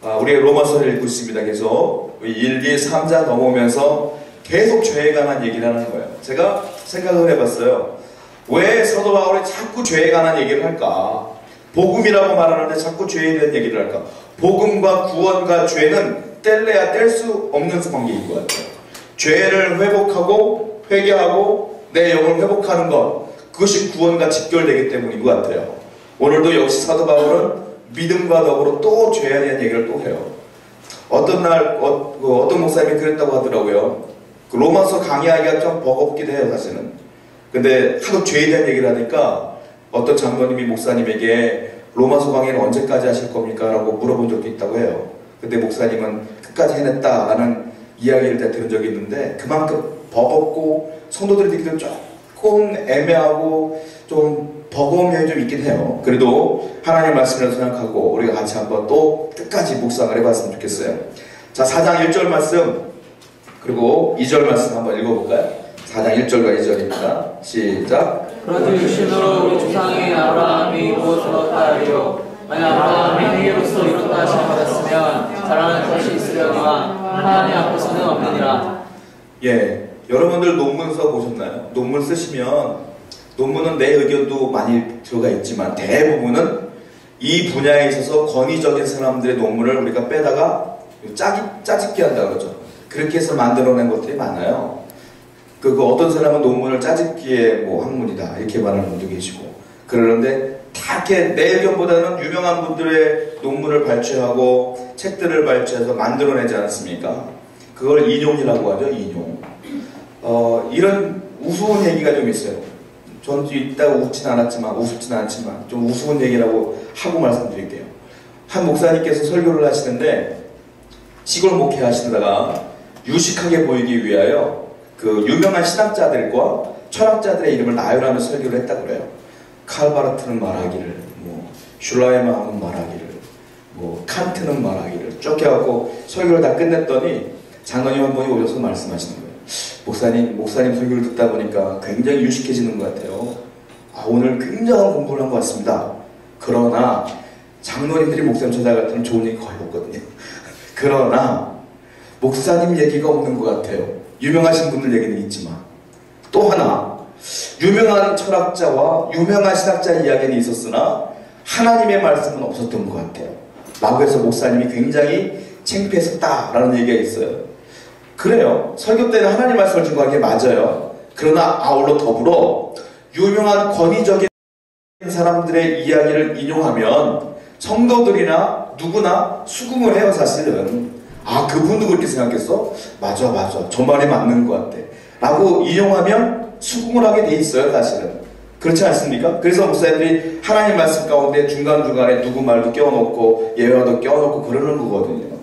우리가 로마서를 읽고 있습니다. 계속 1, 2, 3장 넘어오면서 계속 죄에 관한 얘기를 하는 거예요. 제가 생각을 해봤어요. 왜 사도 바울이 자꾸 죄에 관한 얘기를 할까? 복음이라고 말하는데 자꾸 죄에 대한 얘기를 할까? 복음과 구원과 죄는 뗄래야 뗄 수 없는 관계인 것 같아요. 죄를 회복하고 회개하고 내 영을 회복하는 것, 그것이 구원과 직결되기 때문인 것 같아요. 오늘도 역시 사도 바울은 믿음과 더불어 또 죄에 대한 얘기를 또 해요. 어떤 날 어떤 목사님이 그랬다고 하더라고요. 그 로마서 강의하기가 좀 버겁기도 해요, 사실은. 근데 하도 죄에 대한 얘기를 하니까 어떤 장로님이 목사님에게 로마서 강의는 언제까지 하실 겁니까? 라고 물어본 적도 있다고 해요. 근데 목사님은 끝까지 해냈다라는 이야기를 다 들은 적이 있는데, 그만큼 버겁고 성도들이 듣기도 조금 애매하고 좀 버거운 면이 좀 있긴 해요. 그래도 하나님의 말씀을 생각하고 우리가 같이 한번 또 끝까지 묵상을 해봤으면 좋겠어요. 자, 4장 1절 말씀 그리고 2절 말씀 한번 읽어볼까요? 4장 1절과 2절입니다. 시작. 그런즉 육신으로 우리 조상의 아브라함이 무엇을 얻다하리요? 만약 아브라함이 행위로서 이뤘다 하심을 받았으면 자라는 것이 있으려니와 하나님 앞에서는 없느니라. 예, 여러분들 논문서 보셨나요? 논문 쓰시면 논문은 내 의견도 많이 들어가 있지만 대부분은 이 분야에 있어서 권위적인 사람들의 논문을 우리가 빼다가 짜집기 한다 그러죠. 그렇게 해서 만들어낸 것들이 많아요. 그 어떤 사람은 논문을 짜집기의 뭐 학문이다 이렇게 말하는 분도 계시고 그러는데 다 이렇게 내 의견보다는 유명한 분들의 논문을 발췌하고 책들을 발췌해서 만들어내지 않습니까? 그걸 인용이라고 하죠. 인용. 이런 우스운 얘기가 좀 있어요. 저는 이따가 웃진 않았지만 우습진 않지만 좀 우스운 얘기라고 하고 말씀드릴게요. 한 목사님께서 설교를 하시는데 시골 목회 하시다가 유식하게 보이기 위하여 그 유명한 신학자들과 철학자들의 이름을 나열하는 설교를 했다 그래요. 칼바르트는 말하기를, 뭐 슐라이마는 말하기를, 뭐 칸트는 말하기를 쭉 해갖고 설교를 다 끝냈더니 장로님 한 분이 오셔서 말씀하시는 거예요. 목사님 설교를 듣다 보니까 굉장히 유식해지는 것 같아요. 오늘 굉장한 공부를 한 것 같습니다. 그러나 장로님들이 목사님 찾아갔더니 좋은 얘기 거의 없거든요. 그러나 목사님 얘기가 없는 것 같아요. 유명하신 분들 얘기는 있지만 또 하나 유명한 철학자와 유명한 신학자 이야기는 있었으나 하나님의 말씀은 없었던 것 같아요. 라고 해서 목사님이 굉장히 창피했었다라는 얘기가 있어요. 그래요. 설교 때는 하나님 말씀을 증거하는 게 맞아요. 그러나 아울러 더불어 유명한 권위적인 사람들의 이야기를 인용하면 성도들이나 누구나 수긍을 해요. 사실은 그분도 그렇게 생각했어? 맞아 저 말이 맞는 것 같아 라고 인용하면 수긍을 하게 돼 있어요. 사실은 그렇지 않습니까? 그래서 목사님들이 하나님 말씀 가운데 중간중간에 누구 말도 껴놓고 예화도 껴놓고 그러는 거거든요.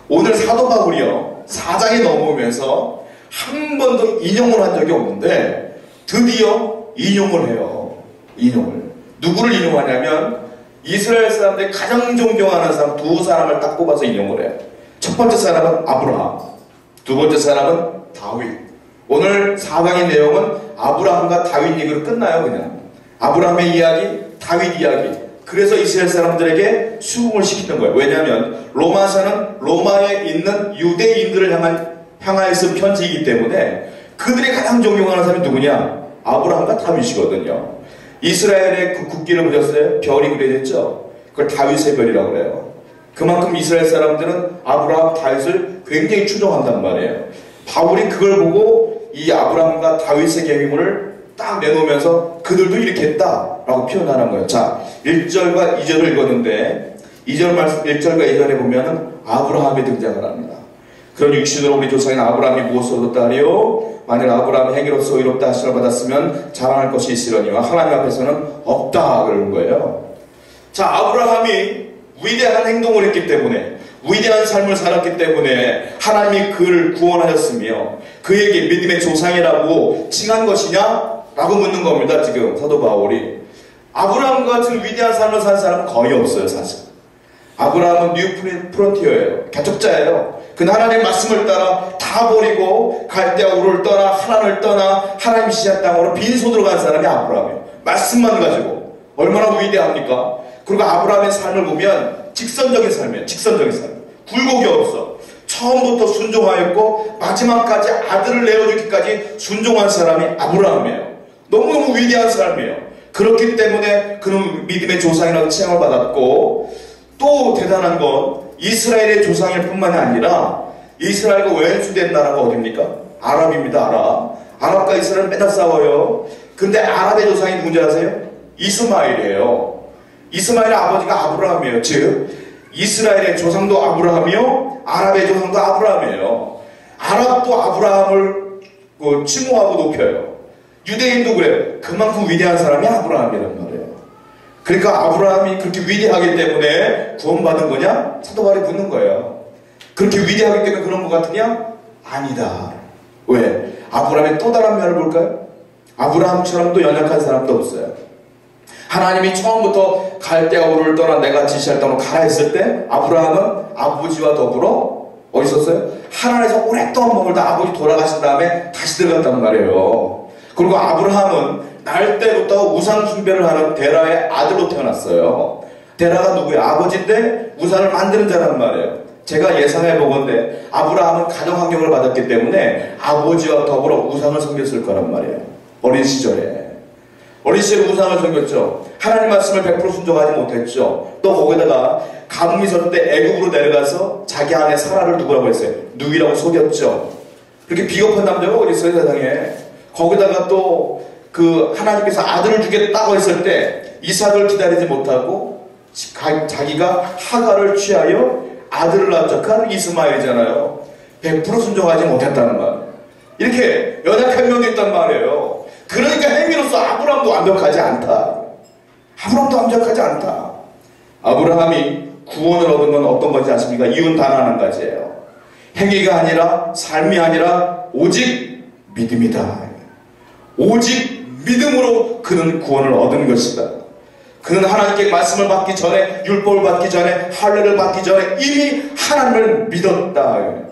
오늘 사도 바울이요 4장에 넘어오면서 한 번도 인용을 한 적이 없는데 드디어 인용을 해요. 인용을. 누구를 인용하냐면 이스라엘 사람들이 가장 존경하는 사람 두 사람을 딱 뽑아서 인용을 해요. 첫 번째 사람은 아브라함, 두 번째 사람은 다윗. 오늘 4강의 내용은 아브라함과 다윗 얘기로 끝나요. 그냥 아브라함의 이야기, 다윗 이야기. 그래서 이스라엘 사람들에게 수긍을 시키는 거예요. 왜냐하면 로마서는 로마에 있는 유대인들을 향하여서 편지이기 때문에 그들이 가장 존경하는 사람이 누구냐? 아브라함과 다윗이거든요. 이스라엘의 그 국기를 보셨어요? 별이 그려졌죠? 그걸 다윗의 별이라고 그래요. 그만큼 이스라엘 사람들은 아브라함, 다윗을 굉장히 추종한단 말이에요. 바울이 그걸 보고 이 아브라함과 다윗의 계명을 딱 내놓으면서 그들도 이렇게 했다라고 표현하는 거예요. 자, 1절과 2절을 읽었는데 1절 말씀 1절과 2절에 보면은 아브라함이 등장을 합니다. 그런 육신으로 우리 조상인 아브라함이 무엇을 얻었다 하리요? 만일 아브라함이 행위로서 의롭다 하심을 받았으면 자랑할 것이 있으려니와 하나님 앞에서는 없다 그러는 거예요. 자, 아브라함이 위대한 행동을 했기 때문에 위대한 삶을 살았기 때문에 하나님이 그를 구원하셨으며 그에게 믿음의 조상이라고 칭한 것이냐? 라고 묻는 겁니다. 지금 사도 바울이. 아브라함 같은 위대한 삶을 산 사람은 거의 없어요. 사실 아브라함은 뉴 프론티어예요. 개척자예요. 그는 하나님의 말씀을 따라 다 버리고 갈대아 우르를 떠나 하란을 떠나 하나님 지시한 땅으로 빈손으로 간 사람이 아브라함이에요. 말씀만 가지고 얼마나 위대합니까? 그리고 아브라함의 삶을 보면 직선적인 삶이에요. 직선적인 삶. 굴곡이 없어. 처음부터 순종하였고 마지막까지 아들을 내어주기까지 순종한 사람이 아브라함이에요. 너무너무 위대한 사람이에요. 그렇기 때문에 그는 믿음의 조상이라고 칭함을 받았고, 또 대단한 건 이스라엘의 조상일 뿐만이 아니라 이스라엘과 원수된 나라가 어딥니까? 아랍입니다. 아랍과 이스라엘은 맨날 싸워요. 근데 아랍의 조상이 누군지 아세요? 이스마엘이에요. 이스마엘의 아버지가 아브라함이에요. 즉 이스라엘의 조상도 아브라함이요, 아랍의 조상도 아브라함이에요. 아랍도 아브라함을 칭호하고 높여요. 유대인도 그래요. 그만큼 위대한 사람이 아브라함이란 말이에요. 그러니까 아브라함이 그렇게 위대하기 때문에 구원받은 거냐? 사도 바울이 묻는 거예요. 그렇게 위대하기 때문에 그런 것 같으냐? 아니다. 왜? 아브라함의 또 다른 면을 볼까요? 아브라함처럼 또 연약한 사람도 없어요. 하나님이 처음부터 갈대아 우르를 떠나 내가 지시할 땅으로 가라 했을 때 아브라함은 아버지와 더불어 어디 있었어요? 하나님에서 오랫동안 머물다 아버지 돌아가신 다음에 다시 들어갔단 말이에요. 그리고 아브라함은 날 때부터 우상 숭배를 하는 데라의 아들로 태어났어요. 데라가 누구예요? 아버지인데 우상을 만드는 자란 말이에요. 제가 예상해 보건데 아브라함은 가정 환경을 받았기 때문에 아버지와 더불어 우상을 섬겼을 거란 말이에요. 어린 시절에 우상을 섬겼죠. 하나님 말씀을 100% 순종하지 못했죠. 또 거기다가 가뭄이 있을 때 애굽으로 내려가서 자기 아내 사라를 누구라고 했어요? 누이라고 속였죠. 그렇게 비겁한 남자가 어디 있어요, 세상에. 거기다가 또 하나님께서 아들을 주겠다고 했을 때 이삭을 기다리지 못하고 자기가 하가를 취하여 아들을 낳은 이스마엘이잖아요. 100% 순종하지 못했다는 말. 이렇게 연약한 면도 있단 말이에요. 그러니까 행위로서 아브라함도 완벽하지 않다. 아브라함이 구원을 얻은 건 어떤 건지 아십니까? 이유는 단 한 가지예요. 행위가 아니라, 삶이 아니라 오직 믿음이다. 오직 믿음으로 그는 구원을 얻은 것이다. 그는 하나님께 말씀을 받기 전에, 율법을 받기 전에, 할례를 받기 전에 이미 하나님을 믿었다.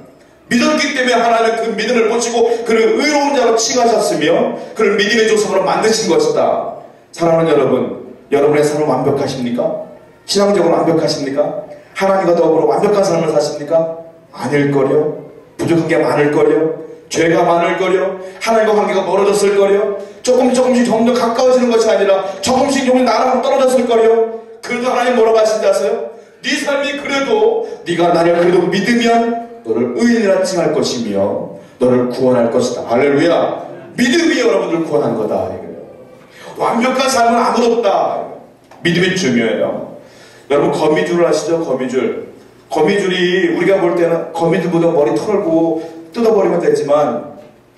믿었기 때문에 하나님은 그 믿음을 보시고 그를 의로운 자로 칭하셨으며 그를 믿음의 조상으로 만드신 것이다. 사랑하는 여러분, 여러분의 삶은 완벽하십니까? 신앙적으로 완벽하십니까? 하나님과 더불어 완벽한 삶을 사십니까? 아닐걸요. 부족한 게 많을걸요. 죄가 많을걸요. 하나님과 관계가 멀어졌을걸요. 조금씩 점점 가까워지는 것이 아니라 조금씩 나랑은 떨어졌을걸요. 그래도 하나님 뭐라고 하신지 아세요? 네 삶이 그래도 네가 나를 그래도 믿으면 너를 의인이라 칭할 것이며 너를 구원할 것이다. 할렐루야. 믿음이 여러분들 구원한 거다. 완벽한 삶은 아무도 없다. 믿음이 중요해요. 여러분 거미줄을 아시죠? 거미줄이 우리가 볼 때는 거미줄보다 머리 털고 뜯어버리면 되지만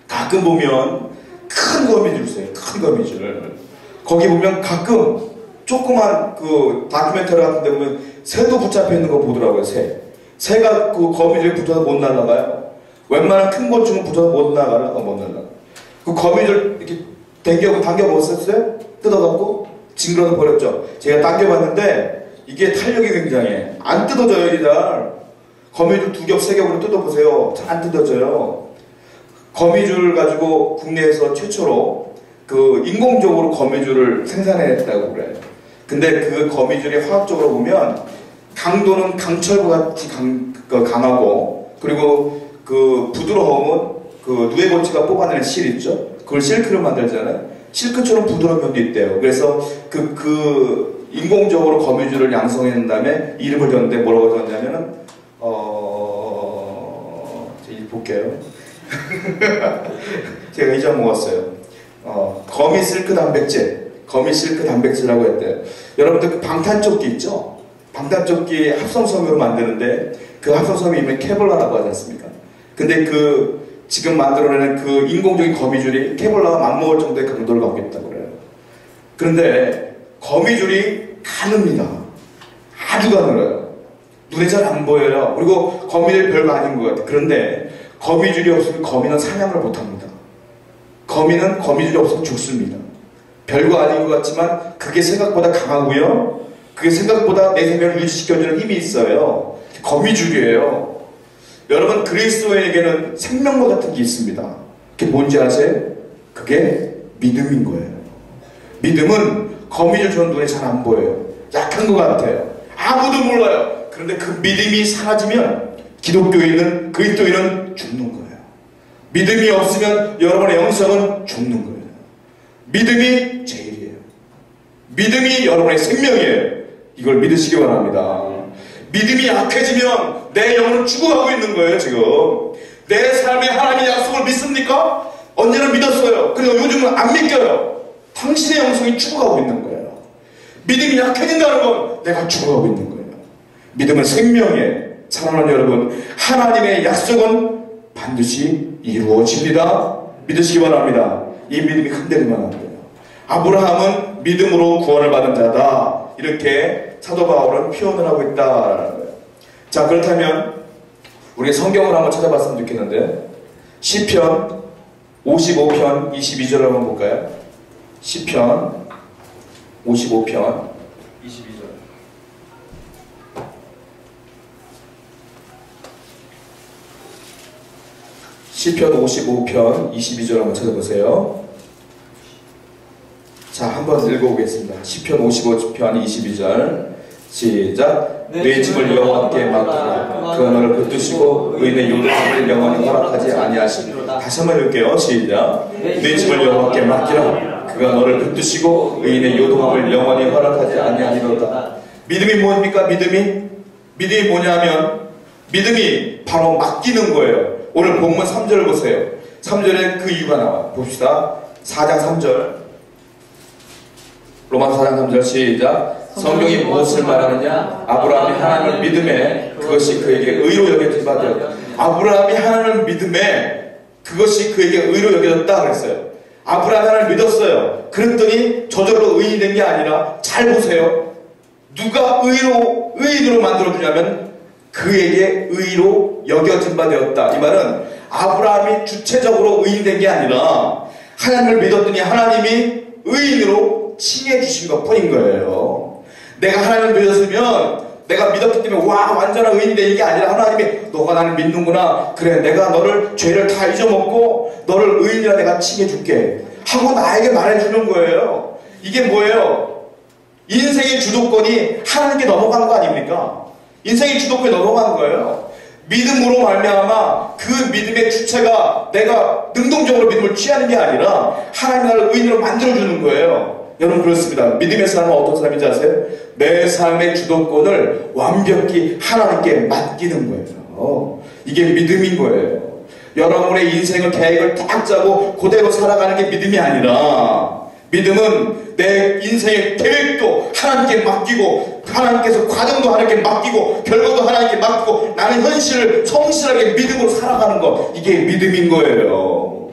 가끔 보면 큰 거미줄 있어요. 큰 거미줄. 거기 보면 가끔 조그만 다큐멘터리 같은 데 보면 새도 붙잡혀 있는 거 보더라고요. 새가 거미줄에 붙어서 못 날아가요. 웬만한 큰 곤충은 붙어서 못 날아가. 그 거미줄 이렇게 당겨 먹었었어요? 뜯어갖고 징그러서 버렸죠. 제가 당겨봤는데 이게 탄력이 굉장해. 안 뜯어져요, 이게 잘. 거미줄 2겹, 3겹으로 뜯어보세요. 잘 안 뜯어져요. 거미줄 가지고 국내에서 최초로 인공적으로 거미줄을 생산했다고 그래요. 근데 그 거미줄이 화학적으로 보면 강도는 강철과 같이 강하고, 그리고 부드러움은 누에고치가 뽑아내는 실 있죠? 그걸 실크로 만들잖아요. 실크처럼 부드러운 면도 있대요. 그래서 인공적으로 거미줄을 양성한 다음에 이름을 줬는데 뭐라고 줬냐면은, 제가 볼게요. 제가 잊어먹었어요. 거미실크 단백질이라고 했대요. 여러분들 방탄조끼 있죠? 방탄조끼 합성섬유로 만드는데 그 합성섬유 이름이 케볼라라고 하지 않습니까? 근데 지금 만들어내는 인공적인 거미줄이 케볼라와 맞먹을 정도의 강도를 갖고 있다고 그래요. 그런데 거미줄이 가늡니다. 아주 가늘어요. 눈에 잘 안 보여요. 그리고 거미들 별거 아닌 것 같아요. 그런데 거미줄이 없으면 거미는 사냥을 못합니다. 거미는 거미줄이 없으면 죽습니다. 별거 아닌 것 같지만 그게 생각보다 강하고요. 그게 생각보다 내 생명을 유지시켜주는 힘이 있어요. 거미줄이에요. 여러분 그리스도에게는 생명과 같은 게 있습니다. 그게 뭔지 아세요? 그게 믿음인 거예요. 믿음은 거미줄처럼 눈에 잘 안 보여요. 약한 것 같아요. 아무도 몰라요. 그런데 그 믿음이 사라지면 기독교인은 그리스도인은 죽는 거예요. 믿음이 없으면 여러분의 영성은 죽는 거예요. 믿음이 제일이에요. 믿음이 여러분의 생명이에요. 이걸 믿으시기 바랍니다. 믿음이 약해지면 내 영혼은 죽어가고 있는 거예요. 지금 내 삶에 하나님의 약속을 믿습니까? 언제는 믿었어요. 그리고 요즘은 안 믿겨요. 당신의 영성이 죽어가고 있는 거예요. 믿음이 약해진다는 건 내가 죽어가고 있는 거예요. 믿음은 생명이에요. 사랑하는 여러분, 하나님의 약속은 반드시 이루어집니다. 믿으시기 바랍니다. 이 믿음이 흔들리면 안 돼요. 아브라함은 믿음으로 구원을 받은 자다. 이렇게 사도 바울은 표현을 하고 있다라는 거예요. 자, 그렇다면 우리 성경을 한번 찾아봤으면 좋겠는데 시편 55편 22절을 한번 볼까요? 시편 55편 22절. 시편 55편 22절 한번 찾아보세요. 자, 한번 읽어보겠습니다. 시편 55편 22절 시작. 내 집을 여호와께 맡기라. 그가 너를 붙드시고 의인의 요동함을 영원히 허락하지 아니하시리로다. 다시 한번 읽을게요. 시작. 내 집을 여호와께 맡기라. 그가 너를 붙드시고 의인의 요동함을 영원히 허락하지 아니하리로다. 믿음이 뭡니까? 믿음이 뭐냐면 믿음이 바로 맡기는 거예요. 오늘 본문 3절을 보세요. 3절에 그 이유가 나와. 봅시다. 4장 3절. 로마서 4장 3절 시작. 성경이 무엇을 말하느냐? 아브라함이 하나님을 믿음에 그것이 그에게 의로 여겨진 바 되었다. 아브라함이 하나님을 믿음에 그것이 그에게 의로 여겨졌다 그랬어요. 아브라함이 하나님을 믿었어요. 그랬더니 저절로 의인이 된 게 아니라 잘 보세요. 누가 의인으로 만들어주냐면 그에게 의로 여겨진 바 되었다. 이 말은 아브라함이 주체적으로 의인된 게 아니라 하나님을 믿었더니 하나님이 의인으로 칭해 주신 것 뿐인 거예요. 내가 하나님을 믿었으면 내가 믿었기 때문에 와 완전한 의인이 된 게 아니라 하나님이 너가 나를 믿는구나. 그래 내가 너를 죄를 다 잊어먹고 너를 의인이라 내가 칭해 줄게 하고 나에게 말해주는 거예요. 이게 뭐예요? 인생의 주도권이 하나님께 넘어가는 거 아닙니까? 인생의 주도권이 넘어가는 거예요. 믿음으로 말미암아 그 믿음의 주체가 내가 능동적으로 믿음을 취하는 게 아니라 하나님이 나를 의인으로 만들어주는 거예요. 여러분 그렇습니다. 믿음의 사람은 어떤 사람인지 아세요? 내 삶의 주도권을 완벽히 하나님께 맡기는 거예요. 이게 믿음인 거예요. 여러분의 인생을 계획을 딱 짜고 그대로 살아가는 게 믿음이 아니라 믿음은 내 인생의 계획도 하나님께 맡기고 하나님께서 과정도 하나님께 맡기고 결과도 하나님께 맡기고 나는 현실을 성실하게 믿음으로 살아가는 것 이게 믿음인 거예요.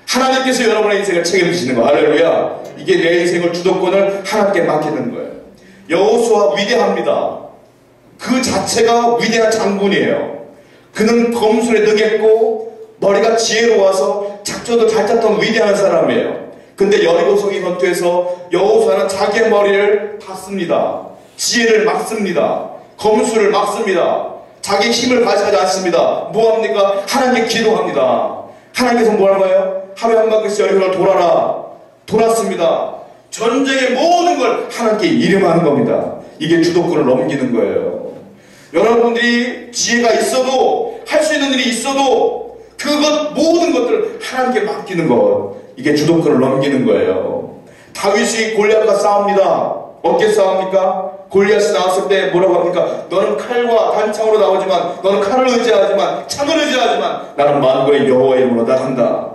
하나님께서 여러분의 인생을 책임지시는 거 할렐루야. 이게 내 인생을 주도권을 하나님께 맡기는 거예요. 여호수아 위대합니다. 그 자체가 위대한 장군이에요. 그는 검술에 능했고 머리가 지혜로워서 작전도 잘 짰던 위대한 사람이에요. 근데 여리고성이 전투에서 여호수아는 자기의 머리를 닫습니다. 지혜를 막습니다. 검술을 막습니다. 자기 힘을 발휘하지 않습니다. 뭐합니까? 하나님께 기도합니다. 하나님께서 뭐라는 거예요? 하루에 한 바퀴씩 여리고를 돌았습니다. 전쟁의 모든 걸 하나님께 이름하는 겁니다. 이게 주도권을 넘기는 거예요. 여러분들이 지혜가 있어도 할 수 있는 일이 있어도 그것 모든 것들을 하나님께 맡기는 것 이게 주도권을 넘기는 거예요. 다윗이 골리앗과 싸웁니다. 어떻게 싸웁니까? 골리앗이 나왔을 때 뭐라고 합니까? 너는 칼과 단창으로 나오지만 너는 칼을 의지하지만 창을 의지하지만 나는 만군의 여호와의 이름으로 나간다.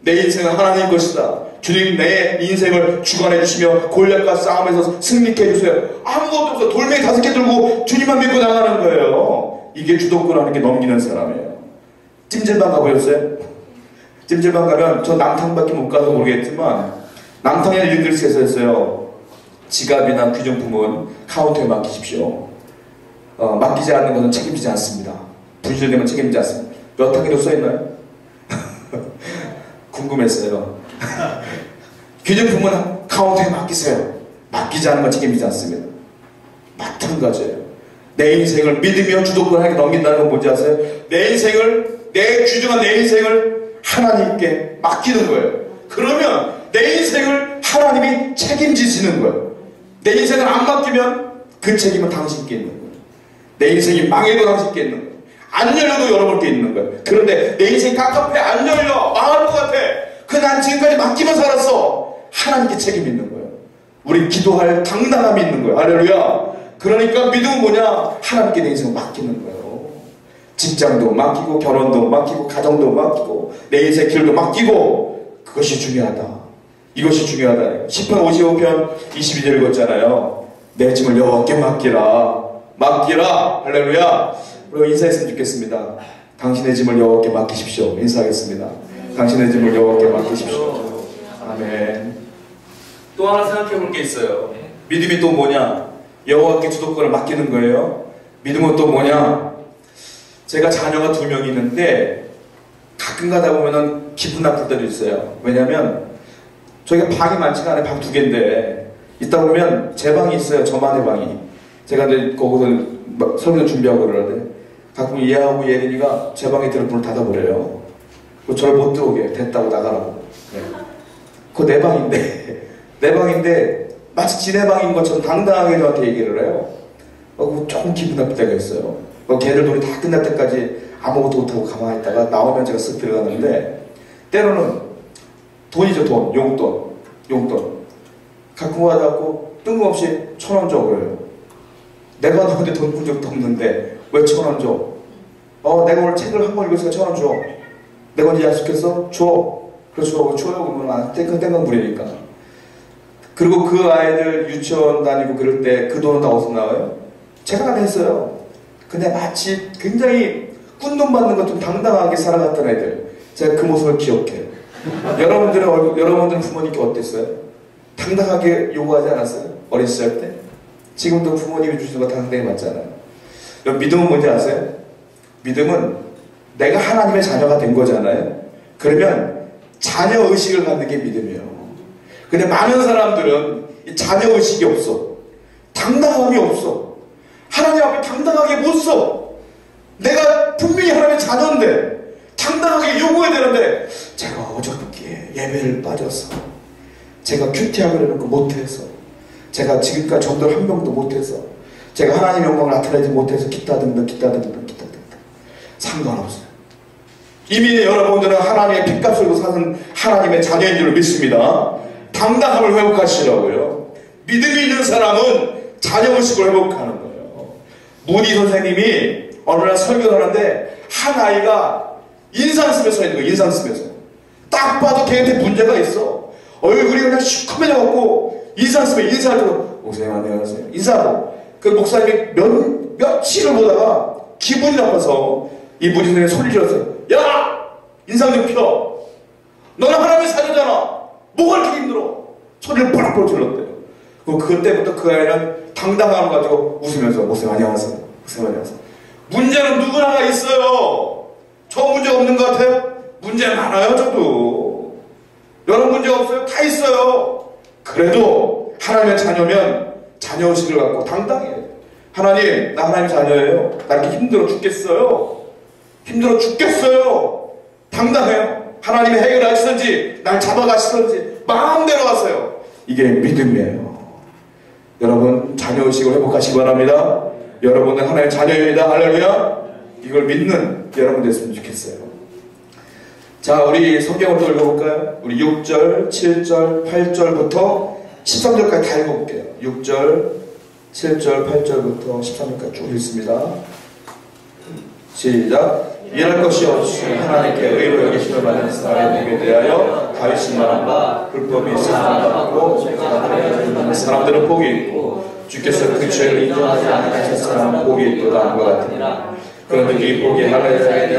내 인생은 하나님 것이다. 주님 내 인생을 주관해 주시며 골리앗과 싸움에서 승리케 해주세요. 아무것도 없어. 돌멩이 5개 들고 주님만 믿고 나가는 거예요. 이게 주도권을 하나님께 넘기는 사람이에요. 찜질방 가보셨어요? 찜질방 가면 저 남탕밖에 못 가서 모르겠지만 남탕에는 이런 글씨가 써있어요. 지갑이나 귀중품은 카운터에 맡기십시오. 맡기지 않는 것은 책임지지 않습니다. 분실되면 책임지지 않습니다. 몇 학기로 써있나요? 궁금했어요. 귀중품은 카운터에 맡기세요. 맡기지 않는 건 책임지지 않습니다. 마찬가지예요. 내 인생을 믿으며 주도권하게 넘긴다는 건 뭔지 아세요? 내 인생을 내 귀중한 내 인생을 하나님께 맡기는 거예요. 그러면 내 인생을 하나님이 책임지시는 거예요. 내 인생을 안 맡기면 그 책임은 당신께 있는 거예요. 내 인생이 망해도 당신께 있는 거예요. 안 열려도 여러분께 있는 거예요. 그런데 내 인생이 깝깝해, 안 열려, 망할 것 같아. 난 지금까지 맡기만 살았어. 하나님께 책임이 있는 거예요. 우리 기도할 당당함이 있는 거예요. 할렐루야. 그러니까 믿음은 뭐냐? 하나님께 내 인생을 맡기는 거예요. 직장도 맡기고, 결혼도 맡기고, 가정도 맡기고, 내 인생 길도 맡기고. 그것이 중요하다. 이것이 중요하다. 10편 55편 22절 읽었잖아요. 내 짐을 여호와께 맡기라. 맡기라. 할렐루야. 그리고 인사했으면 좋겠습니다. 당신의 짐을 여호와께 맡기십시오. 인사하겠습니다. 당신의 짐을 여호와께 맡기십시오. 아멘. 또 하나 생각해 볼 게 있어요. 믿음이 또 뭐냐? 여호와께 주도권을 맡기는 거예요. 믿음은 또 뭐냐? 제가 자녀가 2명이 있는데 가끔 가다 보면은 기분 나쁠 때도 있어요. 왜냐면 저희가 방이 많지가 않아요. 방 2개인데 있다 보면 제 방이 있어요. 저만의 방이. 제가 이제 거기서 설교 준비하고 그러는데 가끔 얘하고 예린이가 제 방에 들어 문을 닫아버려요. 저를 못 들어오게 됐다고 나가라고. 네. 그거 내 방인데 내 방인데 마치 지네 방인 것처럼 당당하게 저한테 얘기를 해요. 조금 기분 나쁠 때가 있어요. 걔들 놀이 다 끝날 때까지 아무것도 못하고 가만히 있다가 나오면 제가 쓱 들어가는데 때로는 돈이죠. 돈, 용돈 갖고 와갖고 뜬금없이 1,000원 줘 그래요. 내가 너한테 돈 준 적도 없는데 왜 1,000원 줘? 내가 오늘 책을 한 권 읽었으니까 1,000원 줘. 내가 언제 약속했어? 줘. 그래서 줘요. 그러면 안 땡깡 부리니까. 그리고 그 아이들 유치원 다니고 그럴 때 그 돈은 다 어디서 나와요? 제가 냈어요. 근데 마치 굉장히 꾼돈 받는 것 좀 당당하게 살아갔던 애들. 제가 그 모습을 기억해요. 여러분들은 부모님께 어땠어요? 당당하게 요구하지 않았어요? 어린 시절 때? 지금도 부모님이 주시는 거 당당히 받잖아요. 믿음은 뭔지 아세요? 믿음은 내가 하나님의 자녀가 된 거잖아요. 그러면 자녀 의식을 갖는 게 믿음이에요. 근데 많은 사람들은 이 자녀 의식이 없어. 당당함이 없어. 하나님 앞에 당당하게 못 서. 내가 분명히 하나님의 자녀인데 당당하게 요구해야 되는데 제가 어저께 예배를 빠져서 제가 큐티하고 해놓고 못해서 제가 지금까지 전도를 한 명도 못해서 제가 하나님의 영광을 나타내지 못해서 기타 등등 상관없어요. 이미 여러분들은 하나님의 핏값을 들고 사는 하나님의 자녀인 줄 믿습니다. 당당함을 회복하시라고요. 믿음이 있는 사람은 자녀의식을 회복하는 거예요. 무디 선생님이 어느 날 설교를 하는데 한 아이가 인상 쓰면서 서 있는 거예요. 인상 쓰면서 딱 봐도 걔한테 문제가 있어. 얼굴이 그냥 시커매져갖고 인상 쓰면 인사를 하고 목사님 안녕하세요 인사하고 그 목사님이 며칠을 보다가 기분이 나빠서 이 무디 선생님이 소리를 질렀어요. 야! 인상 좀 펴! 너는 하나님의 자녀잖아! 뭐가 이렇게 힘들어? 소리를 뽀락뽀락 질렀대요. 그때부터 그 아이는 당당함을 가지고 웃으면서 목사님 안녕하세요. 목사님 안녕하세요. 문제는 누구나가 있어요. 저 문제 없는 것 같아요? 문제 많아요 저도. 여러분 문제 없어요? 다 있어요. 그래도 하나님의 자녀면 자녀의식을 갖고 당당해요. 하나님 나 하나님의 자녀예요. 나 이렇게 힘들어 죽겠어요. 힘들어 죽겠어요. 당당해요. 하나님이 해결하시든지 날 잡아가시든지 마음대로 하세요. 이게 믿음이에요. 여러분 자녀의식을 회복하시기 바랍니다. 여러분은 하나님의 자녀입니다. 할렐루야. 이걸 믿는 여러분 됐으면 좋겠어요. 자, 우리 성경을 또 읽어볼까요? 우리 6절, 7절, 8절부터 13절까지 다 읽어볼게요. 6절, 7절, 8절부터 13절까지 쭉 읽습니다. 시작. 일할 것이 없이 하나님께 의로 여기심을 받는 사람에 대하여 다윗이 말한 바 불법이 사랑받고 죄가 하여진 사람들은 복이 있고 주께서 그 죄를 인정하지 않으실 사람은 복이 있도다 한것 같으니라. 그런데 이 복이 하나님의 자에게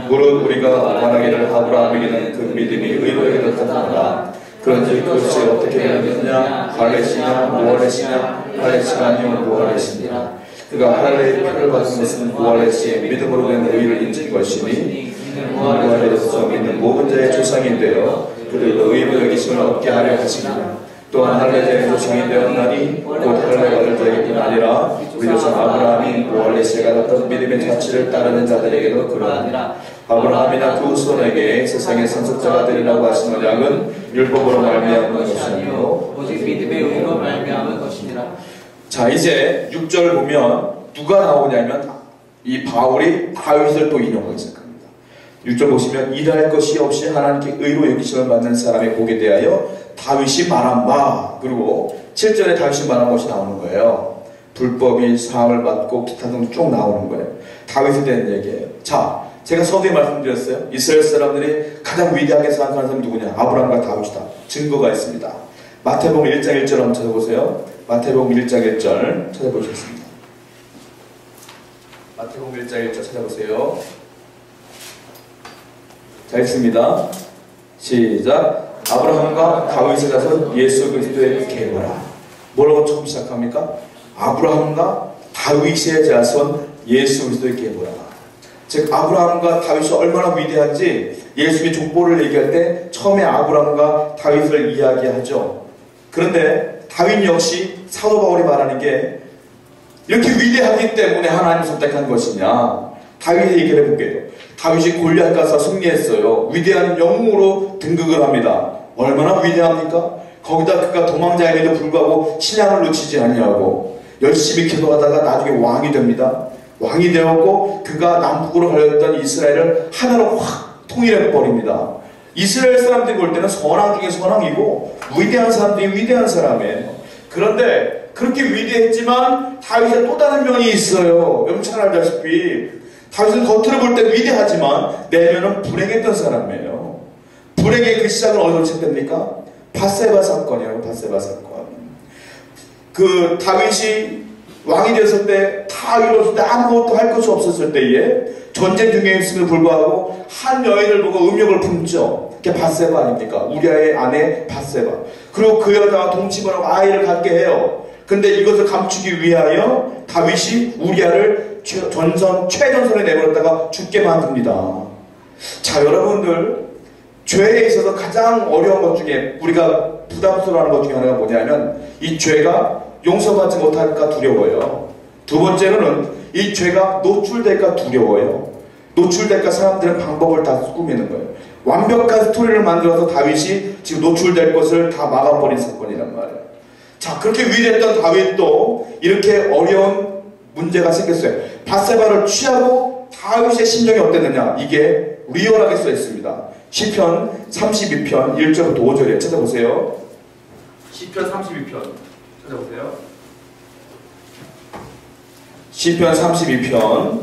무릇 우리가 말하기를 아브라함에게는 그 믿음이 의로 여겨졌다. 그런지 그것이 어떻게 여겨졌냐? 할례시냐 무할례시냐? 할례시가 아니요 무할례시니라. 그가 할례의 표를 받은 것은 무할례시의 믿음으로 된 의를 인증 것이니 무할례에서 믿는 모든 자의 조상이 되어 그들도 의로 여기심을 얻게 하려 하시니라. 또한 할례자의 조상이 되었나니 곧 할례 받을 자에게뿐 아니라 우리 조상 아브라함이 무할례시에 가졌던 믿음의 자취를 따르는 자들에게도 그러하니라. 아브라함이나 그 후손에게 세상의 상속자가 되리라고 하신 언약은 율법으로 말미암은 것이 아니요 오직 믿음의 의로 말미암은 것이니라. 자, 이제 6절 보면 누가 나오냐면 이 바울이 다윗을 또 인용하기 시작합니다. 6절 보시면 일할 것이 없이 하나님께 의로 여기심을 받는 사람의 복에 대하여 다윗이 말한 바, 그리고 7절에 다윗이 말한 것이 나오는 거예요. 불법이 사함을 받고 기타 등등 쭉 나오는 거예요. 다윗에 대한 얘기예요. 자, 제가 서두에 말씀드렸어요. 이스라엘 사람들이 가장 위대하게 산 사람이 누구냐? 아브라함과 다윗이다. 증거가 있습니다. 마태복음 1장 1절 한번 찾아보세요. 마태복음 1장 1절 찾아보시겠습니다. 마태복음 1장 1절 찾아보세요. 자, 읽습니다. 시작. 아브라함과 다윗의 자손 예수 그리스도의 계보라. 뭐라고 처음 시작합니까? 아브라함과 다윗의 자손 예수 그리스도의 계보라. 즉 아브라함과 다윗이 얼마나 위대한지 예수님이 족보를 얘기할 때 처음에 아브라함과 다윗을 이야기하죠. 그런데 다윗 역시 사도 바울이 말하는 게 이렇게 위대하기 때문에 하나님 선택한 것이냐. 다윗의 얘기를 해볼게요. 다윗이 골리앗 가서 승리했어요. 위대한 영웅으로 등극을 합니다. 얼마나 위대합니까? 거기다 그가 도망자임에도 불구하고 신앙을 놓치지 아니하고 열심히 기도하다가 나중에 왕이 됩니다. 왕이 되었고 그가 남북으로 갈렸던 이스라엘을 하나로 확 통일해버립니다. 이스라엘 사람들이 볼 때는 선왕 중에 선왕이고 위대한 사람들이 위대한 사람이에요. 그런데 그렇게 위대했지만 다윗에 또 다른 면이 있어요. 여러분 잘 알다시피 다윗은 겉으로 볼 때 위대하지만 내면은 불행했던 사람이에요. 불행의 그 시작은 어디서 시작됩니까? 밧세바 사건이에요. 밧세바 사건. 그 다윗이 왕이 되었을 때 다 이뤘을 때 아무것도 할 것이 없었을 때에 전쟁 중에 있음을 불구하고 한 여인을 보고 음욕을 품죠. 그게 밧세바 아닙니까? 우리아의 아내 밧세바. 그리고 그 여자와 동침을 하고 아이를 갖게 해요. 근데 이것을 감추기 위하여 다윗이 우리아를 최전선에 내버렸다가 죽게 만듭니다. 자, 여러분들 죄에 있어서 가장 어려운 것 중에 우리가 부담스러워하는 것 중에 하나가 뭐냐면 이 죄가 용서받지 못할까 두려워요. 두 번째로는 이 죄가 노출될까 두려워요. 노출될까 사람들은 방법을 다 꾸미는 거예요. 완벽한 스토리를 만들어서 다윗이 지금 노출될 것을 다 막아버린 사건이란 말이에요. 자, 그렇게 위대했던 다윗도 이렇게 어려운 문제가 생겼어요. 밧세바를 취하고 다윗의 심정이 어땠느냐? 이게 리얼하게 써 있습니다. 시편 32편 1절부터 5절에 찾아보세요. 시편 32편 찾아보세요. 시편 32편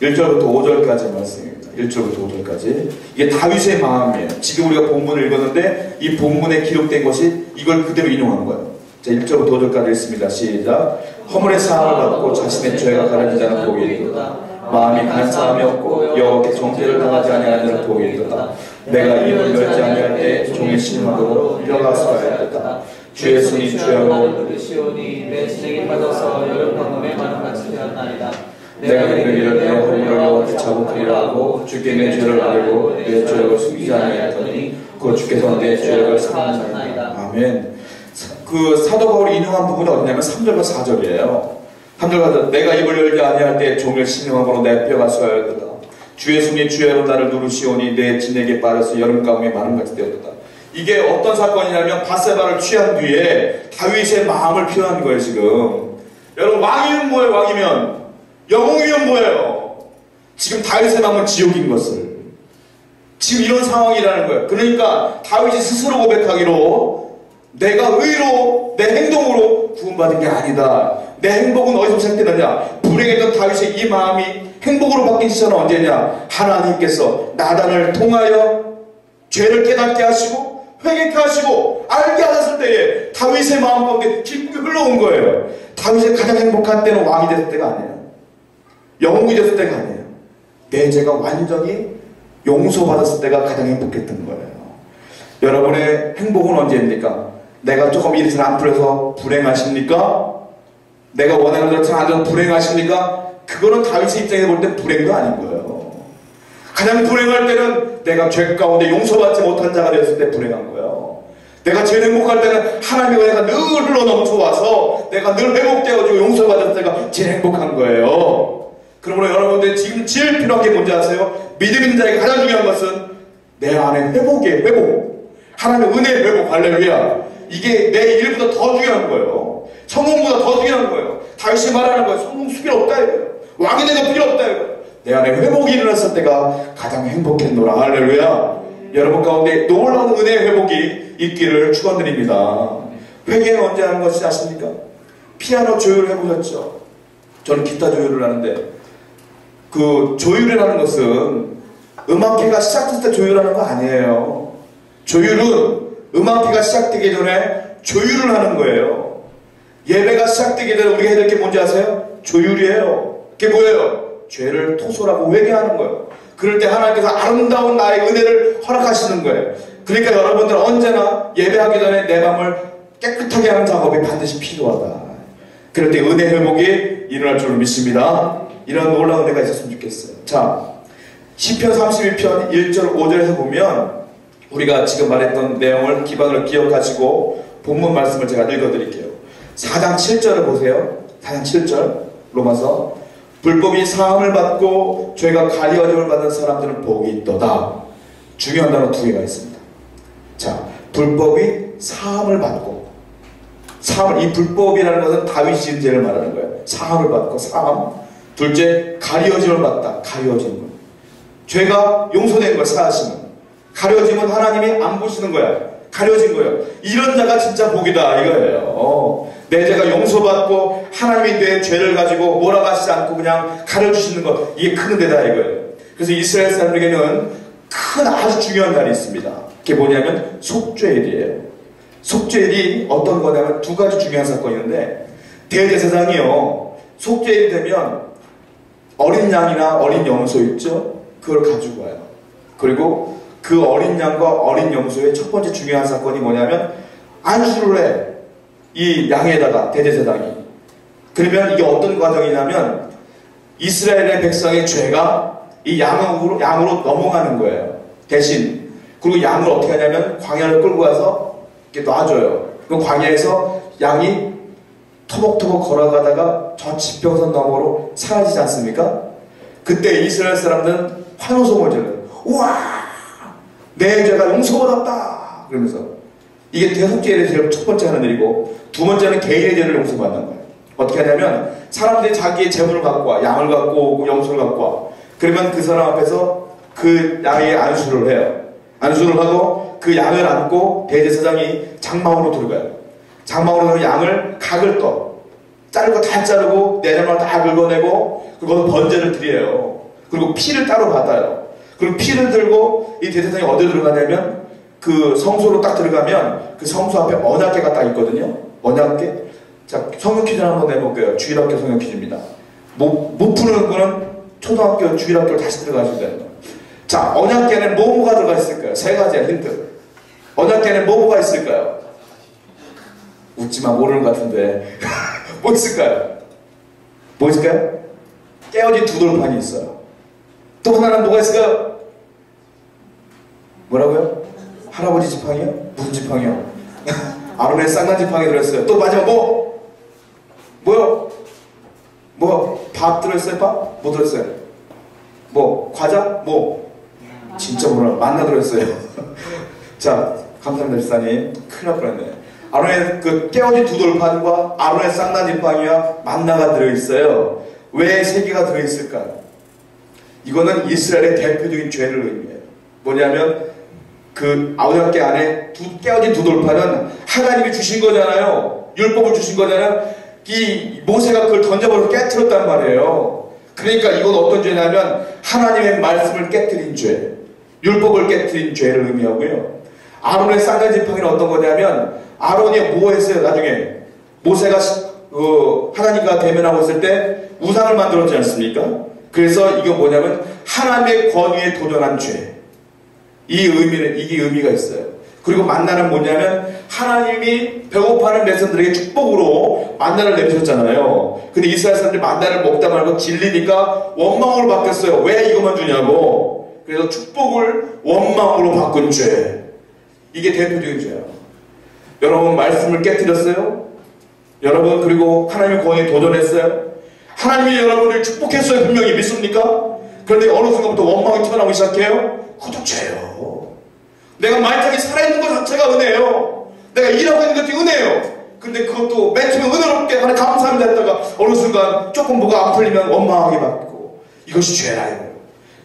1절부터 5절까지 말씀입니다. 1절부터 5절까지. 이게 다윗의 마음이에요. 지금 우리가 본문을 읽었는데 이 본문에 기록된 것이 이걸 그대로 인용한 거예요. 자, 1절부터 5절까지 읽습니다. 시작. 허물의 사함을 받고 자신의 죄가 가려진 자는 복이 있도다. 마음이 강한 사람이 없고 여호와께 정죄를 당하지 아니하는 자는 복이 있도다. 내가 입을 열지 아니할 때 종의 신망으로 뼈가 쏟아졌다. 주의 손이 주야로 누르시오니 내 진액이 빠져서 여름 방음에 많은 같이 되었나이다. 내가 이르기를 내 허물을 여호와께 자복하리라 하고 주께 내 죄를 알고 내 죄를 숨기지 아니하였더니 곧 주께서 내 죄를 사하셨나이다. 아멘. 그 사도 바울이 인용한 부분이 어디냐면 3절과 4절이에요. 3절 4절. 내가 입을 열지 아니할 때 종일 신령함으로 내 뼈가 쏘였도다. 주의 손이 주야로 나를 누르시오니 내 진액에 빠져서 여름 가뭄에 많은 같이 되었도다. 이게 어떤 사건이냐면 밧세바를 취한 뒤에 다윗의 마음을 표현한 거예요. 지금 여러분 왕이면 뭐예요? 왕이면 영웅이면 뭐예요? 지금 다윗의 마음은 지옥인 것을 지금 이런 상황이라는 거예요. 그러니까 다윗이 스스로 고백하기로 내가 의로 내 행동으로 구원받은 게 아니다. 내 행복은 어디서 시작되느냐? 불행했던 다윗의 이 마음이 행복으로 바뀐 시점은 언제냐? 하나님께서 나단을 통하여 죄를 깨닫게 하시고 회개케 하시고 알게 하셨을 때에 다윗의 마음 가운데 기쁨이 흘러온 거예요. 다윗의 가장 행복한 때는 왕이 됐을 때가 아니에요. 영웅이 됐을 때가 아니에요. 내 죄가 완전히 용서받았을 때가 가장 행복했던 거예요. 여러분의 행복은 언제입니까? 내가 조금 일이 잘 안 풀려서 불행하십니까? 내가 원하는 대로 잘 안 돼서 불행하십니까? 그거는 다윗의 입장에서 볼 때 불행도 아닌 거예요. 가장 불행할 때는 내가 죄 가운데 용서받지 못한 자가 되었을 때 불행한 거예요. 내가 제일 행복할 때는 하나님의 은혜가 늘 흘러 넘쳐와서 내가 늘 회복되어지고 용서받을 때가 제일 행복한 거예요. 그러므로 여러분들 지금 제일 필요한 게 뭔지 아세요? 믿음 있는 자에게 가장 중요한 것은 내 안에 회복이에요. 회복. 하나님의 은혜의 회복. 할렐루야. 이게 내 일보다 더 중요한 거예요. 성공보다 더 중요한 거예요. 다윗이 말하는 거예요. 성공 필요 없다 이거예요. 왕이 되는 필요 없다 이거예요. 내 안에 회복이 일어났을 때가 가장 행복했노라. 할렐루야. 여러분 가운데 놀라운 은혜의 회복이 있기를 축원드립니다. 회개는 언제 하는 것이 아십니까? 피아노 조율을 해보셨죠? 저는 기타 조율을 하는데 그 조율이라는 것은 음악회가 시작했을 때 조율하는 거 아니에요. 조율은 음악회가 시작되기 전에 조율을 하는 거예요. 예배가 시작되기 전에 우리가 해야 될 게 뭔지 아세요? 조율이에요. 그게 뭐예요? 죄를 토설하고 회개하는 거예요. 그럴 때 하나님께서 아름다운 나의 은혜를 허락하시는 거예요. 그러니까 여러분들 언제나 예배하기 전에 내 마음을 깨끗하게 하는 작업이 반드시 필요하다. 그럴 때 은혜 회복이 일어날 줄 믿습니다. 이런 놀라운 은혜가 있었으면 좋겠어요. 자, 시편 32편 1절 5절에서 보면 우리가 지금 말했던 내용을 기반으로 기억하시고 본문 말씀을 제가 읽어드릴게요. 4장 7절을 보세요. 4장 7절 로마서 불법이 사함을 받고 죄가 가리워짐을 받은 사람들은 복이 있도다. 중요한 단어 두 개가 있습니다. 자, 불법이 사함을 받고 이 불법이라는 것은 다윗이 지은 죄를 말하는 거예요. 사함을 받고 사함. 둘째, 가리워짐을 받다. 가리워지는 거예요. 죄가 용서된 거예요. 사하심은. 가려짐은 하나님이 안 보시는 거야. 가려진 거예요. 이런 자가 진짜 복이다 이거예요. 내 죄가 용서받고 하나님이 내 죄를 가지고 몰아가시지 않고 그냥 가려주시는 것, 이게 큰 은혜다 이거예요. 그래서 이스라엘 사람들에게는 큰 아주 중요한 날이 있습니다. 그게 뭐냐면 속죄일이에요. 속죄일이 어떤 거냐면 두 가지 중요한 사건이 있는데, 대제사장이요, 속죄일이 되면 어린 양이나 어린 염소 있죠? 그걸 가지고 와요. 그리고 그 어린 양과 어린 염소의 첫 번째 중요한 사건이 뭐냐면 안수를 해. 이 양에다가 대제사장이. 그러면 이게 어떤 과정이냐면 이스라엘의 백성의 죄가 이 양으로 넘어가는 거예요. 대신. 그리고 양을 어떻게 하냐면 광야를 끌고 가서 이렇게 놔줘요. 그 광야에서 양이 터벅터벅 걸어가다가 저 지평선 너머로 사라지지 않습니까? 그때 이스라엘 사람들은 환호성을 질러요. 우와! 내 죄가 용서받았다! 그러면서. 이게 대속죄의 제일 첫 번째 하는 일이고, 두 번째는 개인의 죄를 용서받는 거예요. 어떻게 하냐면 사람들이 자기의 재물을 갖고 와. 양을 갖고 오고 염소를 갖고 와. 그러면 그 사람 앞에서 그 양의 안수를 해요. 안수를 하고 그 양을 안고 대제사장이 장막으로 들어가요. 장막으로 양을 각을 떠. 자를 거 다 자르고 내장을 다 긁어내고 그리고 번제를 드려요. 그리고 피를 따로 받아요. 그리고 피를 들고 이 대제사장이 어디로 들어가냐면 그 성소로 딱 들어가면 그 성소 앞에 언약궤가 딱 있거든요. 언약궤. 자, 성경 퀴즈 한번 내볼게요. 주일학교 성경 퀴즈입니다. 못 푸는 거는 초등학교, 주일학교를 다시 들어가셔야 돼요. 자, 언약궤는 뭐가 들어가 있을까요? 세 가지야, 힌트. 언약궤는 뭐가 있을까요? 웃지마, 모르는 것 같은데. 뭐 있을까요? 뭐 있을까요? 깨어진 두 돌판이 있어요. 또 하나는 뭐가 있을까요? 뭐라고요? 할아버지 지팡이요? 무슨 지팡이요? 아론의 쌍난 지팡이 들어있어요. 또 마지막 뭐요? 밥 들어있어요? 밥? 뭐 들어있어요? 과자? 진짜 몰라. 만나 들어있어요. 자, 감사합니다, 집사님. 큰일 날 뻔했네. 아론의 그 깨어진 두 돌판과 아론의 쌍난 지팡이와 만나가 들어있어요. 왜 세 개가 들어있을까요? 이거는 이스라엘의 대표적인 죄를 의미해요. 뭐냐면 그 언약궤 안에 깨어진 두 돌판은 하나님이 주신 거잖아요. 율법을 주신 거잖아요. 이 모세가 그걸 던져버려서 깨트렸단 말이에요. 그러니까 이건 어떤 죄냐면 하나님의 말씀을 깨트린 죄, 율법을 깨트린 죄를 의미하고요. 아론의 쌍난 지팡이는 어떤 거냐면 아론이 뭐 했어요? 나중에 모세가 하나님과 대면하고 있을 때 우상을 만들었지 않습니까? 그래서 이게 뭐냐면 하나님의 권위에 도전한 죄. 이게 의미가 있어요. 그리고 만나는 뭐냐면 하나님이 배고파하는 백성들에게 축복으로 만나를 내리셨잖아요. 근데 이스라엘 사람들이 만나를 먹다 말고 질리니까 원망으로 바뀌었어요. 왜 이것만 주냐고. 그래서 축복을 원망으로 바꾼 죄. 이게 대표적인 죄예요. 여러분 말씀을 깨뜨렸어요? 여러분 그리고 하나님의 권위에 도전했어요? 하나님이 여러분을 축복했어요. 분명히 믿습니까? 그런데 어느 순간부터 원망이 튀어나오기 시작해요? 그것도 죄예요. 내가 말짱히 살아있는 것 자체가 은혜예요. 내가 일하고 있는 것도 은혜예요. 근데 그것도 맨 처음에 은혜롭게 하나님 감사합니다 했다가 어느 순간 조금 뭐가 안 풀리면 원망하게 바뀌고 이것이 죄라요.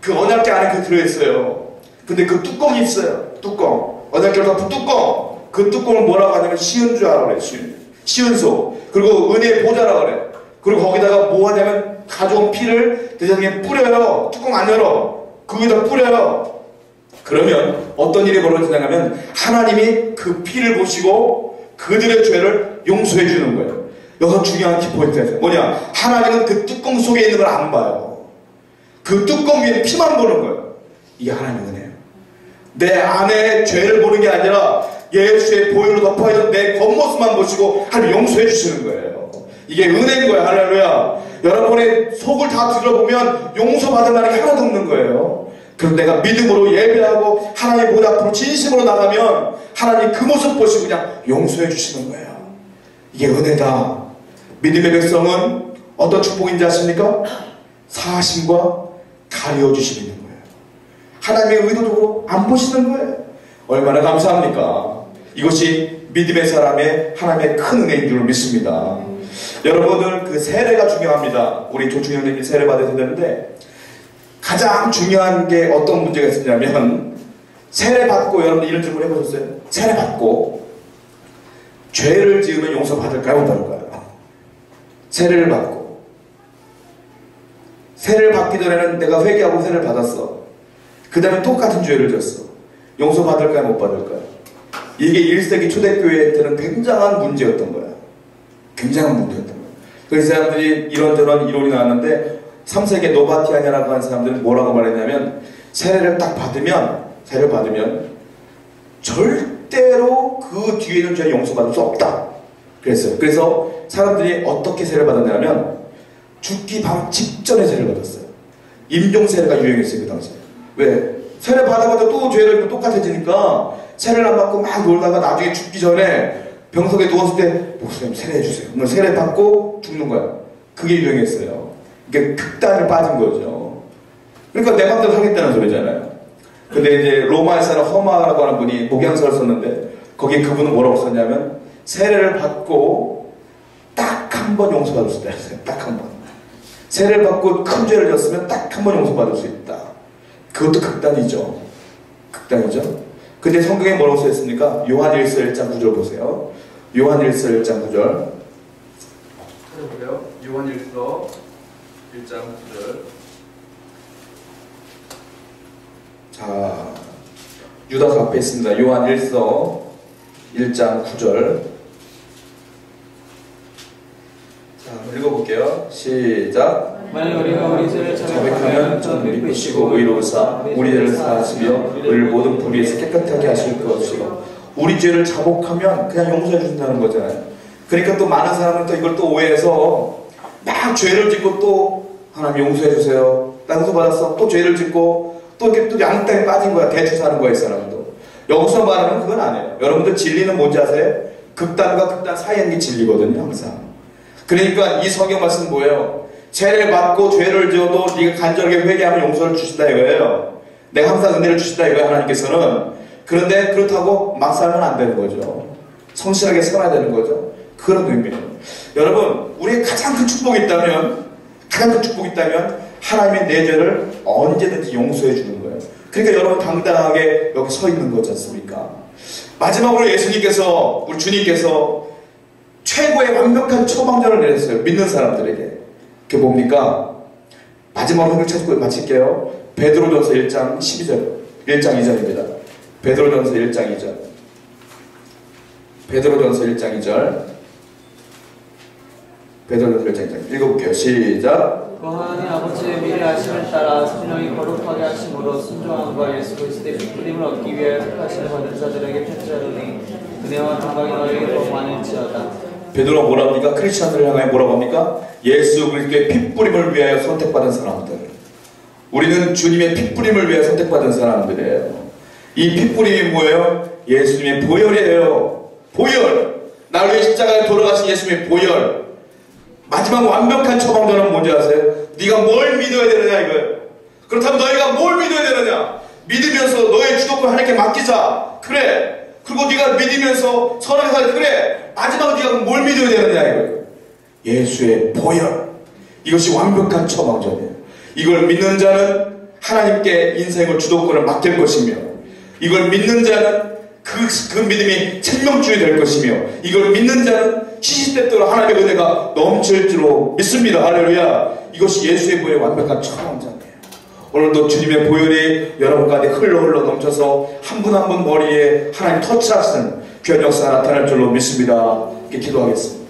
그 언약궤 안에 그 들어있어요. 근데 그 뚜껑이 있어요. 뚜껑. 언약궤를 덮은 뚜껑. 그 뚜껑을 뭐라고 하냐면 시은주라고 그래. 시은소. 그리고 은혜의 보좌라고 그래. 그리고 거기다가 뭐 하냐면 가져온 피를 대장에 뿌려요. 뚜껑 안 열어. 거기다 뿌려요. 그러면 어떤 일이 벌어지냐면 하나님이 그 피를 보시고 그들의 죄를 용서해 주는 거예요. 여기서 중요한 키포인트예요. 뭐냐? 하나님은 그 뚜껑 속에 있는 걸 안 봐요. 그 뚜껑 위에 피만 보는 거예요. 이게 하나님의 은혜예요. 내 안에 죄를 보는 게 아니라 예수의 보혈로 덮어있는 내 겉모습만 보시고 하나님 용서해 주시는 거예요. 이게 은혜인 거예요. 할렐루야. 여러분의 속을 다 들어보면 용서받을 만한 게 하나도 없는 거예요. 그럼 내가 믿음으로 예배하고 하나님 보좌 앞으로 진심으로 나가면 하나님 그 모습 보시고 그냥 용서해 주시는 거예요. 이게 은혜다. 믿음의 백성은 어떤 축복인지 아십니까? 사심과 가려주심이 있는 거예요. 하나님의 의도적으로 안 보시는 거예요. 얼마나 감사합니까? 이것이 믿음의 사람의 하나님의 큰 은혜인 줄 믿습니다. 여러분들 그 세례가 중요합니다. 우리 조충 형님이 세례 받으셔야 되는데 가장 중요한 게 어떤 문제가 있었냐면 세례 받고 여러분들 이런 질문 해보셨어요? 세례 받고 죄를 지으면 용서받을까요? 못 받을까요? 세례를 받고 세례를 받기 전에는 내가 회개하고 세례를 받았어. 그 다음에 똑같은 죄를 졌어. 용서받을까요? 못 받을까요? 이게 1세기 초대교회 때는 굉장한 문제였던 거야. 굉장한 문제였던 거야. 그래서 사람들이 이런저런 이론이 나왔는데 3세기 노바티아냐라고 하는 사람들은 뭐라고 말했냐면 세례를 딱 받으면 절대로 그 뒤에 있는 죄를 용서받을 수 없다. 그랬어요. 그래서 사람들이 어떻게 세례를 받았냐면 죽기 바로 직전에 세례를 받았어요. 임종세례가 유행했어요. 그 당시에. 왜? 세례 받아봐도 또 죄를 짓고 똑같아지니까 세례를 안 받고 막 놀다가 나중에 죽기 전에 병석에 누웠을 때 목사님 세례해주세요. 그럼 세례 받고 죽는 거야. 그게 유행했어요. 이게 극단을 빠진 거죠. 그러니까 내 맘대로 하겠다는 소리잖아요. 근데 이제 로마에 사는 허마라고 하는 분이 목양서를 썼는데 거기에 그분은 뭐라고 썼냐면 세례를 받고 딱 한 번 용서받을 수 있다 했어요. 딱 한 번. 세례를 받고 큰 죄를 졌으면 딱 한 번 용서받을 수 있다. 그것도 극단이죠. 극단이죠. 근데 성경에 뭐라고 써있습니까? 요한 1서 1장 9절 보세요. 요한 1서 1장 9절. 찾아볼게요. 요한 1서 1장 9절. 자, 유다서 앞에 있습니다. 요한 1서 1장 9절. 자, 읽어볼게요. 시작. 만일 우리가 우리 죄를 자백하면 전 믿으시고 의로우사 우리 죄를 사하시며 우리를 모든 불의에서 깨끗하게 하실 것이요. 우리 죄를 자복하면 그냥 용서해 주신다는 거잖아요. 그러니까 또 많은 사람은 또 이걸 또 오해해서 막 죄를 짓고 또 하나님 용서해 주세요. 나 용서 받았어. 또 죄를 짓고 또 이렇게 또 양땅에 빠진 거야. 대충 사는 거야, 이 사람도. 여기서 말하면 그건 아니에요. 여러분들 진리는 뭔지 아세요? 극단과 극단 사이에 있는 게 진리거든요, 항상. 그러니까 이 성경 말씀은 뭐예요? 죄를 받고 죄를 지어도 네가 간절하게 회개하면 용서를 주신다 이거예요. 내가 항상 은혜를 주신다 이거예요, 하나님께서는. 그런데 그렇다고 막 살면 안 되는 거죠. 성실하게 살아야 되는 거죠. 그런 의미예요. 여러분, 우리의 가장 큰 축복이 있다면 하나님의 내 죄를 언제든지 용서해 주는 거예요. 그러니까 여러분 당당하게 여기 서 있는 거지 않습니까? 마지막으로 예수님께서, 우리 주님께서 최고의 완벽한 처방전을 내렸어요. 믿는 사람들에게. 그게 뭡니까? 마지막으로 한글 찾고 마칠게요. 베드로전서 1장 12절, 1장 2절입니다. 베드로전서 1장 2절. 베드로전서 1장 2절. 베드로전서 1장 2절. 읽어볼게요. 시작. 그 하나님 아버지의 미리 아심을 따라 진영이 거룩하게 하심으로 순종함과 예수 그리스도의 기쁨을 얻기 위하여 택하심을 받은 자들에게 편지하노니 은혜와 평강이 너희에게 더 많을지어다. 베드로가 뭐라 합니까? 크리스천들을 향하여 뭐라고 합니까? 예수 그리스도의 핏뿌림을 위하여 선택받은 사람들. 우리는 주님의 핏뿌림을 위하여 선택받은 사람들이에요. 이 핏뿌림이 뭐예요? 예수님의 보혈이에요. 보혈. 나를 위해 십자가에 돌아가신 예수님의 보혈. 마지막 완벽한 처방전은 뭔지 아세요? 네가 뭘 믿어야 되느냐 이거예요. 그렇다면 너희가 뭘 믿어야 되느냐? 믿으면서 너의 주도권 하나님께 맡기자. 그래. 그리고 네가 믿으면서 선하게 살지. 그래, 마지막에 네가 뭘 믿어야 되느냐 이거예요. 예수의 보혈. 이것이 완벽한 처방전이에요. 이걸 믿는 자는 하나님께 인생을 주도권을 맡길 것이며, 이걸 믿는 자는 그 믿음이 생명줄이 될 것이며, 이걸 믿는 자는 시시때때로 하나님의 은혜가 넘칠 줄로 믿습니다. 할렐루야. 이것이 예수의 보혈의 완벽한 처방전이에요. 오늘도 주님의 보혈이 여러분 가운데 흘러 넘쳐서 한 분 한 분 머리에 하나님 터치하시는 귀한 역사가 나타날 줄로 믿습니다. 이렇게 기도하겠습니다.